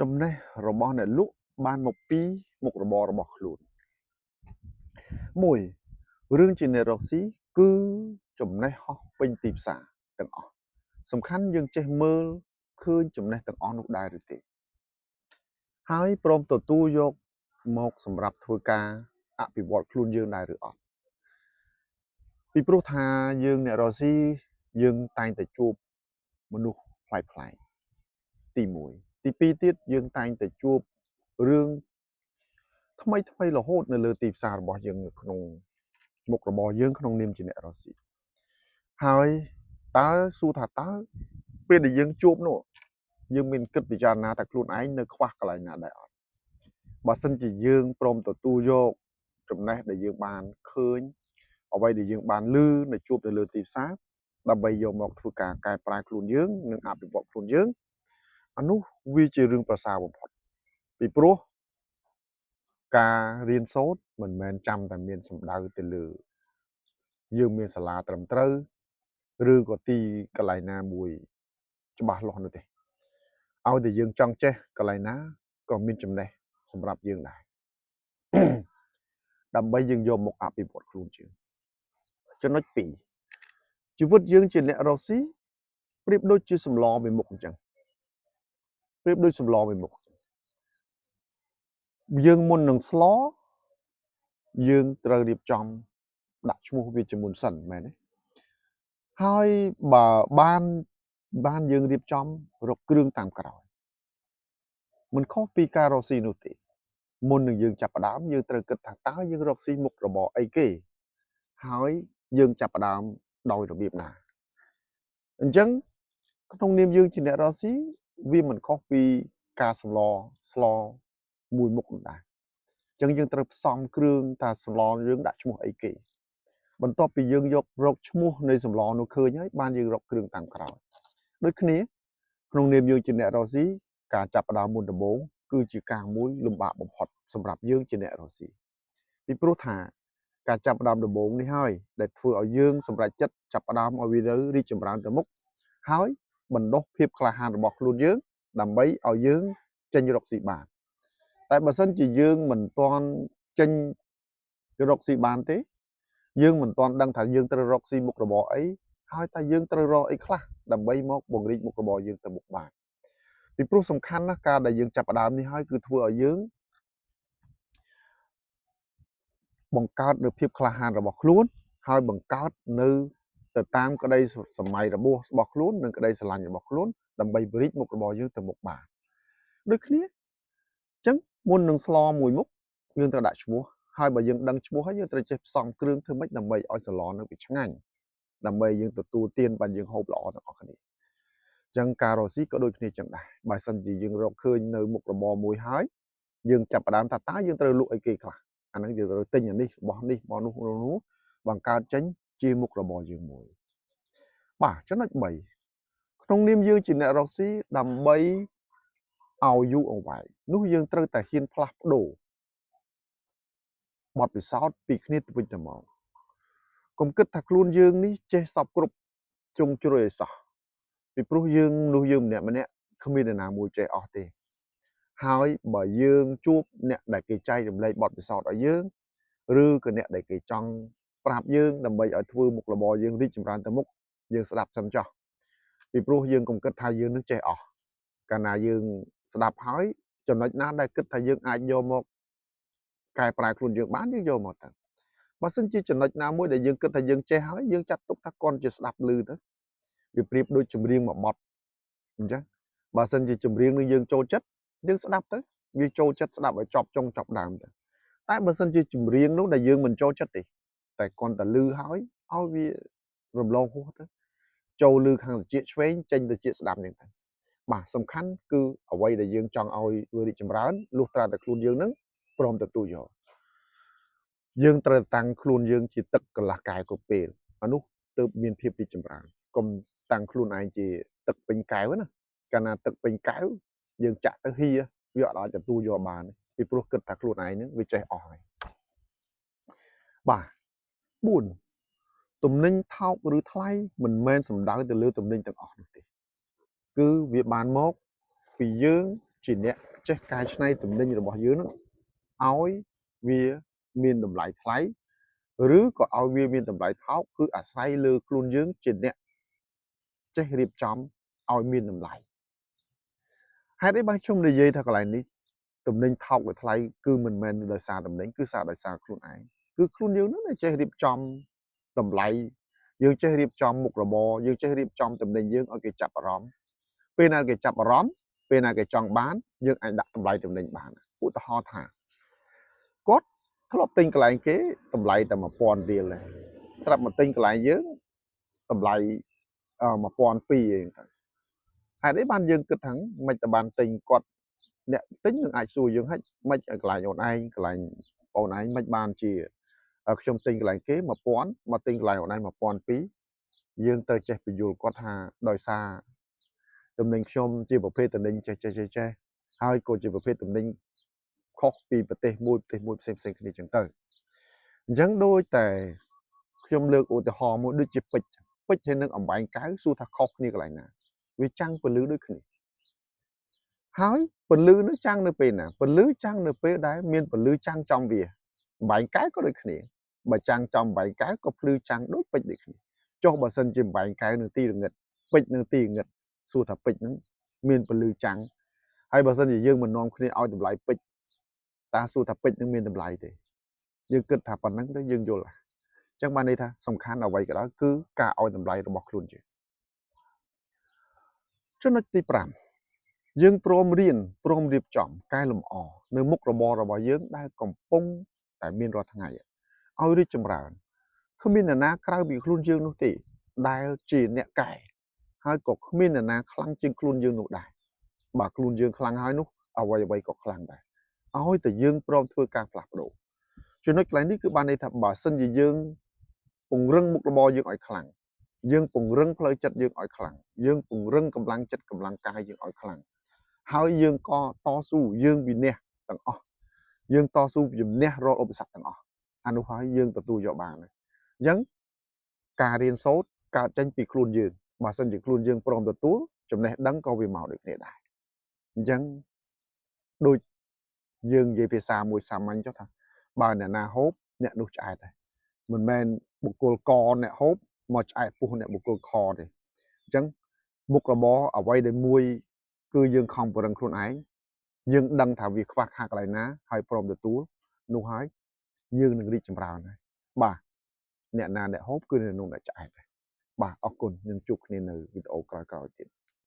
ចំណេះរបស់អ្នកលក់បានមកពីមុខរបររបស់ខ្លួនមួយរឿងជាអ្នករកស៊ីគឺចំណេះហោះពេញទីផ្សារទាំងអស់សំខាន់យើងចេះមើលឃើញចំណេះទាំងអស់នោះដែរឬទេហើយព្រមទទួលយកមកសម្រាប់ធ្វើការអភិវឌ្ឍខ្លួនយើងដែរឬអត់ពីព្រោះថាយើងអ្នករកស៊ីយើងតែងតែជួបមនុស្សប្លែកៗទី1ទី2ទៀតយើងតែងតែជួបរឿងថ្មីរហូតនៅលើទីផ្សាររបស់យើងនៅក្នុងមុខរបរយើងក្នុងនាមជាអ្នករកស៊ីហើយតើសួរថាតើពេលដែលយើងជួបនោះយើងមានគិតពិចារណាថាខ្លួនឯងនៅខ្វះកន្លែងណាដែរអត់បើសិនជាយើងព្រមទទួលយកចំណេះដែលយើងបានឃើញអ្វីដែលយើងបានឮនៅជួបនៅលើទីផ្សារដើម្បីយកមកធ្វើការកែប្រែខ្លួនយើងនិងអភិវឌ្ឍខ្លួនយើងអានោះវាជារឿងប្រសើរបំផុតពីព្រោះការរៀនសូត្រមិនមែនចាំតែមានសម្ដៅទៅលើយើងមានសាលាត្រឹមត្រូវឬក៏ទីកន្លែងណាមួយច្បាស់លាស់នោះទេឲ្យតែយើងចង់ចេះកន្លែងណាក៏មានចំណេះសម្រាប់យើងដែរដើម្បីយើងយកមកអភិវឌ្ឍខ្លួនយើងចំណុច2ជីវិតយើងជាអ្នករកស៊ីប្រៀបដូចជាសម្លមួយមុខអញ្ចឹងប្រៀបដូចសម្លមួយមុខយើងមុននឹងស្លយើងត្រូវរៀបចំដាក់ឈ្មោះវាជាមុនសិនមែនទេហើយបើបានយើងរៀបចំរកគ្រឿងតាមក្រោយមិនខុសពីការរកស៊ីនោះទេមុននឹងយើងចាប់ផ្ដើមយើងត្រូវគិតថាតើយើងរកស៊ីមុខរបរអីគេហើយយើងចាប់ផ្ដើមដោយរបៀបណាអញ្ចឹងក្នុងនាមយើងជាអ្នករកស៊ីវាមិនខុសពីការស្លមួយមុខនោះដែរអញ្ចឹងយើងត្រូវផ្សំគ្រឿងថាសម្លយើងដាក់ឈ្មោះអីគេបន្ទាប់ពីយើងយករកឈ្មោះនៃសម្លនោះឃើញហើយបានយើងរកគ្រឿងតាមក្រោយដូចគ្នាក្នុងនាមយើងជាអ្នករកស៊ីការចាប់ផ្ដើមមុនដំបូងគឺជាការមួយលំបាកបំផុតសម្រាប់យើងជាអ្នករកស៊ីពីព្រោះថាការចាប់ផ្ដើមដំបូងនេះហើយដែលធ្វើឲ្យយើងសម្រេចចិត្តចាប់ផ្ដើមឲ្យវាទៅរីកចម្រើនទៅមុខហើយបណ្ដុះភាពក្លាហានរបស់ខ្លួនយើងដើម្បីឲ្យយើងចេញរកស៊ីបានតែបើសិនជាយើងមិនទាន់ចេញរកស៊ីបានទេយើងមិនទាន់ដឹងថាយើងត្រូវរកស៊ីមុខរបរអីហើយតើយើងត្រូវរកអីខ្លះដើម្បីមកបង្រីកមុខរបរយើងទៅមុខបានពីព្រោះសំខាន់ណាស់ការដែលយើងចាប់ផ្ដើមនេះហើយគឺធ្វើឲ្យយើងបង្កើតនូវភាពក្លាហានរបស់ខ្លួនហើយបង្កើតនៅទៅតាមក្តីសម័យរបស់ខ្លួននិងក្តីស្រឡាញ់របស់ខ្លួនដើម្បីបង្រីកមុខរបរយើងទៅមុខបានដូចគ្នាអញ្ចឹងមុននឹងស្លមួយមុខយើងត្រូវដាក់ឈ្មោះហើយបើយើងដឹងឈ្មោះហើយយើងត្រូវចេះផ្សំគ្រឿងធ្វើម៉េចដើម្បីឲ្យស្លនឹងវាឆ្ងាញ់ដើម្បីយើងទទួលទានបានយើងហូបល្អទាំងអស់គ្នាអញ្ចឹងការរកស៊ីក៏ដូចគ្នាចឹងដែរបើសិនជាយើងរកឃើញនៅមុខរបរមួយហើយយើងចាប់ផ្ដើមថាតើយើងត្រូវលក់អីគេខ្លះអាហ្នឹងយើងត្រូវទិញអានេះរបស់នេះរបស់នោះបង្កើតចេញជាមុខរបរយើងមួយបាទចំណុច3ក្នុងនាមយើងជាអ្នករកស៊ីដើម្បីឲ្យយូរអង្វែងនោះយើងត្រូវតែហ៊ានផ្លាស់ប្ដូរបទពិសោធន៍ពីគ្នាទៅវិញទៅមកកុំគិតថាខ្លួនយើងនេះចេះសពគ្រប់ជុងជ្រោយឲ្យសោះពីព្រោះយើងម្នាក់គ្មាននរណាមួយចេះអស់ទេហើយបើយើងជួបអ្នកដែលគេចែករំលែកបទពិសោធន៍ឲ្យយើងឬក៏អ្នកដែលគេចង់ប្រាប់យើងដើម្បីឲ្យធ្វើមុខរបរយើងរីកចម្រើនទៅមុខយើងស្ដាប់សិនចុះពីព្រោះយើងកុំគិតថាយើងនឹងចេះអស់កាលណាយើងស្ដាប់ហើយចំណុចណាដែលគិតថាយើងអាចយកមកកែប្រែខ្លួនយើងបានយើងយកមកទៅបើសិនជាចំណុចណាមួយដែលយើងគិតថាយើងចេះហើយយើងចាត់ទុកថាគាត់ជាស្ដាប់ឮទៅវាប្រៀបដូចចម្រៀងមួយបទអញ្ចឹងបើសិនជាចម្រៀងនឹងយើងចូលចិត្តយើងស្ដាប់ទៅវាចូលចិត្តស្ដាប់ឲ្យចប់ចុងចប់ដើមទៅតែបើសិនជាចម្រៀងនោះដែលយើងមិនចូលចិត្តទេតែគាត់តែឮហើយឲ្យវារំលងហួសទៅចូលឮខាងត្រចៀកឆ្វេងចេញត្រចៀកស្ដាប់ហ្នឹងទៅបាទសំខាន់គឺអ្វីដែលយើងចង់ឲ្យវារីកចម្រើនលុះត្រាតែខ្លួនយើងនឹងព្រមទទួលយកយើងត្រូវតាំងខ្លួនយើងជាទឹកកន្លះកែវគ្រប់ពេលអានោះទើបមានភាពរីកចម្រើនកុំតាំងខ្លួនឯងជាទឹកពេញកែវណាកាលណាទឹកពេញកែវយើងចាក់ទៅហៀវាអត់អាចទទួលយកបានពីព្រោះគិតថាខ្លួនឯងនឹងវាចេះអស់ហើយបាទ4ទំនិញថោកឬថ្លៃមិនមែនសំដៅទៅលើទំនិញទាំងអស់នោះទេគឺវាបានមកពីយើងជាអ្នក ចេះកែច្នៃទំនិញរបស់យើងហ្នឹងឲ្យវាមានតម្លៃថ្លៃឬក៏ឲ្យវាមានតម្លៃថោកគឺអាស្រ័យលើខ្លួនយើងជាអ្នកចេះរៀបចំឲ្យមានតម្លៃហេតុអីបានខ្ញុំនិយាយថាកន្លែងនេះទំនិញថោកឬថ្លៃគឺមិនមែនដោយសារទំនិញគឺដោយសារខ្លួនឯងគឺខ្លួនយើងនឹងចេះរៀបចំតម្លៃយើងចេះរៀបចំមុខរបរយើងចេះរៀបចំទំនិញយើងឲ្យគេចាប់អារម្មណ៍ពេលណាគេចាប់អារម្មណ៍ពេលណាគេចង់បានយើងអាចដាក់តម្លៃទំនិញបានឧទាហរណ៍ថាគាត់ធ្លាប់ទិញកន្លែងគេតម្លៃតែ 1000 រៀលដែរស្រាប់មកទិញកន្លែងយើងតម្លៃ1200ឯងទៅហេតុអីបានយើងគិតថាមិនតែបានទិញគាត់អ្នកទិញនឹងអាចសួរយើងហិចមិនកន្លែងអូនឯងកន្លែងអូនឯងមិនបានជាខ្ញុំទិញកន្លែងគេ1000មកទិញកន្លែងអូនឯង1200យើងត្រូវចេះបញ្យល់គាត់ថាដោយសារទំនិញខ្ញុំជាប្រភេទទំនិញចេះហើយក៏ជាប្រភេទទំនិញខុសពីប្រទេសមួយផ្សេងគ្នាចឹងទៅអញ្ចឹងដូចតែខ្ញុំលើកឧទាហរណ៍មួយដូចជាពេជ្រហើយនឹងអំបែងកៅសួរថាខុសគ្នាកន្លែងណាវាចាំងពលឺដូចគ្នាហើយពលឺនឹងចាំងនៅពេលណាពលឺចាំងនៅពេលដែលមានពលឺចាំងចំវាអំបែងកៅក៏ដូចគ្នាបើចាំងចំអំបែងកៅក៏ភ្លឺចាំងដូចពេជ្រដូចគ្នាចុះបើសិនជាអំបែងកៅនឹងទីរងឹតពេជ្រនឹងទីរងឹតសួរថាពេជ្រនឹងមានពលឺចាំងហើយបើសិនជាយើងមិននាំគ្នាឲ្យតម្លៃពេជ្រតើសួរថាពេជ្រនឹងមានតម្លៃទេយើងគិតថាប៉ុណ្ណឹងទៅយើងយល់អញ្ចឹងបានន័យថាសំខាន់អ្វីក៏ដោយគឺការឲ្យតម្លៃរបស់ខ្លួនយើងចំណុចទី5យើងព្រមរៀនព្រមរៀបចំកែលម្អនៅមុខរបររបស់យើងដែលកំពុងតែមានរាល់ថ្ងៃឲ្យរីកចម្រើនគ្មានអ្នកណាក្រៅពីខ្លួនយើងនោះទេដែលជាអ្នកកែហើយក៏គ្មានអ្នកណាខ្លាំងជាងខ្លួនយើងនោះដែរបើខ្លួនយើងខ្លាំងហើយនោះអ្វីក៏ខ្លាំងដែរឲ្យតែយើងព្រមធ្វើការផ្លាស់ប្ដូរចំណុចកន្លែងនេះគឺបានន័យថាបើសិនជាយើងពង្រឹងមុខរបរយើងឲ្យខ្លាំងយើងពង្រឹងផ្លូវចិត្តយើងឲ្យខ្លាំងយើងពង្រឹងកម្លាំងចិត្តកម្លាំងកាយយើងឲ្យខ្លាំងហើយយើងក៏តស៊ូយើងវិន័យទាំងអស់យើងតស៊ូជំនះរាល់ឧបសគ្គទាំងអស់អានោះហើយយើងទទួលយកបានអញ្ចឹងការរៀនសូត្រកើតចេញពីខ្លួនយើងបើសិនជាខ្លួនយើងព្រមទទួលចំណេះដឹងក៏វាមកដូចគ្នាដែរអញ្ចឹងដូចយើងនិយាយភាសាមួយសាមញ្ញចុះថាបើអ្នកណាហូបអ្នកនោះឆ្អែតដែរមិនមែនបុគ្គលកអ្នកហូបមកឆ្អែតពោះអ្នកបុគ្គលខទេអញ្ចឹងមុខរបរអ្វីដែលមួយគឺយើងខំប្រឹងខ្លួនឯងយើងដឹងថាវាខ្វះខាតកន្លែងណាហើយព្រមទទួលនោះហើយយើងនឹងរីកចម្រើនហើយបាទអ្នកណាអ្នកហូបគឺអ្នកនោះដែលឆ្អែតដែរបាទអរគុណនឹងជួបគ្នានៅវីដេអូក្រោយៗទៀត